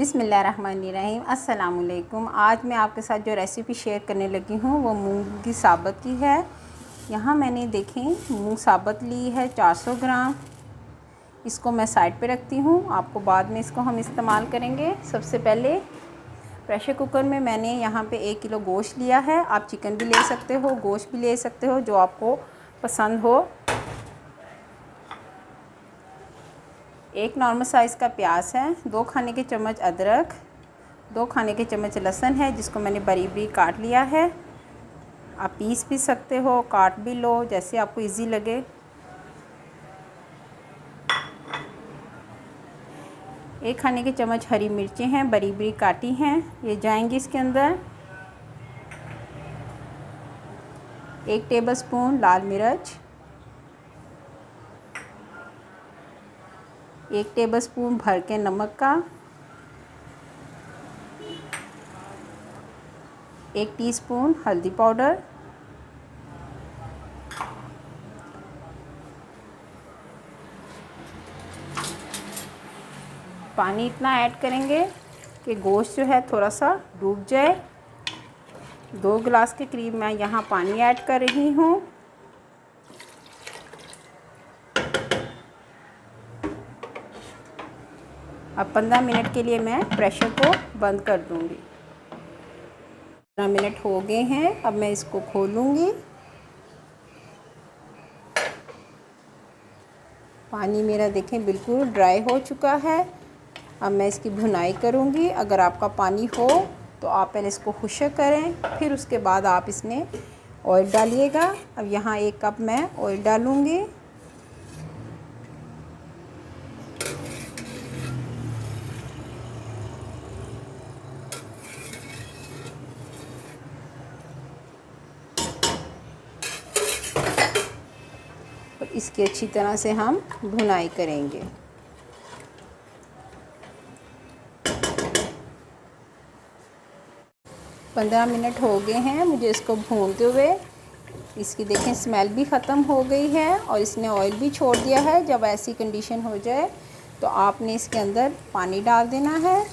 बिस्मिल्लाहिर्रहमानिर्रहीम। अस्सलामुअलैकुम। आज मैं आपके साथ जो रेसिपी शेयर करने लगी हूँ वो मूंग की साबत की है। यहाँ मैंने देखें मूंग साबत ली है 400 ग्राम। इसको मैं साइड पे रखती हूँ, आपको बाद में इसको हम इस्तेमाल करेंगे। सबसे पहले प्रेशर कुकर में मैंने यहाँ पे 1 किलो गोश्त लिया है। आप चिकन भी ले सकते हो, गोश्त भी ले सकते हो, जो आपको पसंद हो। एक नॉर्मल साइज़ का प्याज है, 2 खाने के चम्मच अदरक, 2 खाने के चम्मच लहसुन है जिसको मैंने बारीक बारीक काट लिया है। आप पीस भी सकते हो, काट भी लो, जैसे आपको इजी लगे। एक खाने के चम्मच हरी मिर्चें हैं, बारीक बारीक काटी हैं, ये जाएंगी इसके अंदर। 1 टेबलस्पून लाल मिर्च, 1 टेबलस्पून भर के नमक का, 1 टीस्पून हल्दी पाउडर, पानी इतना ऐड करेंगे कि गोश्त जो है थोड़ा सा डूब जाए। 2 गिलास के करीब मैं यहाँ पानी ऐड कर रही हूँ। अब 15 मिनट के लिए मैं प्रेशर को बंद कर दूँगी। 15 मिनट हो गए हैं, अब मैं इसको खोलूँगी। पानी मेरा देखें बिल्कुल ड्राई हो चुका है। अब मैं इसकी भुनाई करूँगी। अगर आपका पानी हो तो आप पहले इसको खुश्क करें, फिर उसके बाद आप इसमें ऑयल डालिएगा। अब यहाँ 1 कप मैं ऑयल डालूँगी। और इसकी अच्छी तरह से हम भुनाई करेंगे। पंद्रह मिनट हो गए हैं मुझे इसको भूनते हुए। इसकी देखें स्मेल भी ख़त्म हो गई है और इसने ऑयल भी छोड़ दिया है। जब ऐसी कंडीशन हो जाए तो आपने इसके अंदर पानी डाल देना है।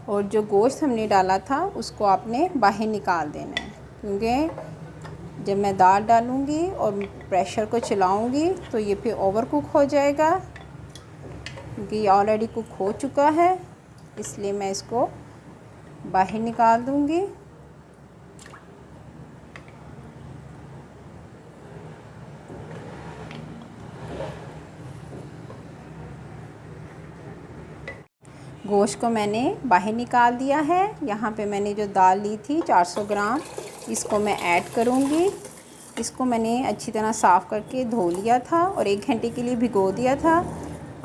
और जो गोश्त हमने डाला था उसको आपने बाहर निकाल देना है, क्योंकि जब मैं दाल डालूँगी और प्रेशर को चलाऊँगी तो ये फिर ओवर कुक हो जाएगा, क्योंकि ये ऑलरेडी कुक हो चुका है। इसलिए मैं इसको बाहर निकाल दूँगी। गोश्त को मैंने बाहर निकाल दिया है। यहाँ पे मैंने जो दाल ली थी 400 ग्राम, इसको मैं ऐड करूँगी। इसको मैंने अच्छी तरह साफ़ करके धो लिया था और 1 घंटे के लिए भिगो दिया था।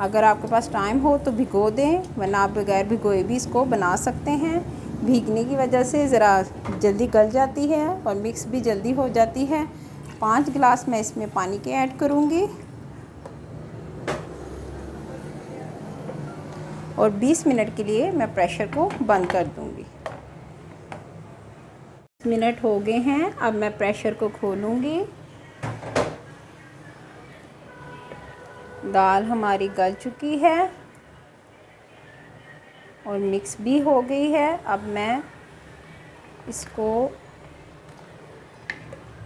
अगर आपके पास टाइम हो तो भिगो दें, वरना आप बगैर भिगोए भी इसको बना सकते हैं। भीगने की वजह से ज़रा जल्दी गल जाती है और मिक्स भी जल्दी हो जाती है। 5 गिलास मैं इसमें पानी के ऐड करूँगी और 20 मिनट के लिए मैं प्रेशर को बंद कर दूँगी। 20 मिनट हो गए हैं, अब मैं प्रेशर को खोलूँगी। दाल हमारी गल चुकी है और मिक्स भी हो गई है। अब मैं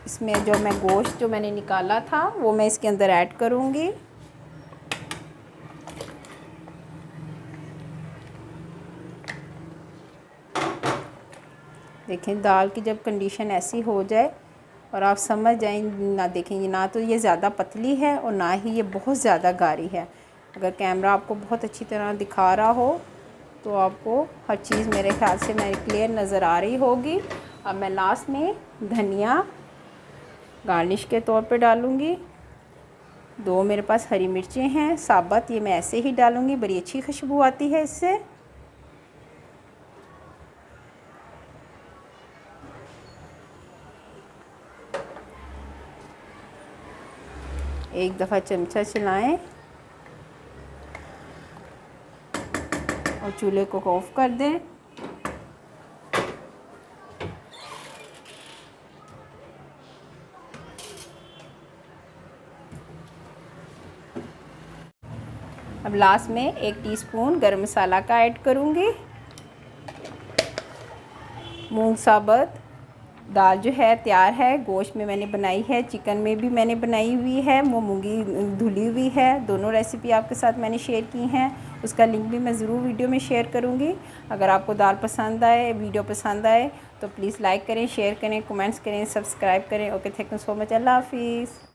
इसमें जो मैं गोश्त जो मैंने निकाला था वो मैं इसके अंदर ऐड करूँगी। देखें दाल की जब कंडीशन ऐसी हो जाए और आप समझ जाएं, ना देखेंगे ना तो ये ज़्यादा पतली है और ना ही ये बहुत ज़्यादा गाढ़ी है। अगर कैमरा आपको बहुत अच्छी तरह दिखा रहा हो तो आपको हर चीज़ मेरे ख्याल से मेरी क्लियर नज़र आ रही होगी। अब मैं लास्ट में धनिया गार्निश के तौर पे डालूँगी। 2 मेरे पास हरी मिर्चें हैं साबुत, ये मैं ऐसे ही डालूँगी, बड़ी अच्छी खुशबू आती है इससे। एक दफ़ा चमचा चलाएं और चूल्हे को ऑफ कर दें। अब लास्ट में 1 टीस्पून गरम मसाला का ऐड करूँगी। मूंग साबुत दाल जो है तैयार है, गोश्त में मैंने बनाई है, चिकन में भी मैंने बनाई हुई है, वो मूंगी धुली हुई है। दोनों रेसिपी आपके साथ मैंने शेयर की हैं, उसका लिंक भी मैं ज़रूर वीडियो में शेयर करूँगी। अगर आपको दाल पसंद आए, वीडियो पसंद आए तो प्लीज़ लाइक करें, शेयर करें, कमेंट्स करें, सब्सक्राइब करें। Okay, thank you so much. अल्लाह हाफिज़।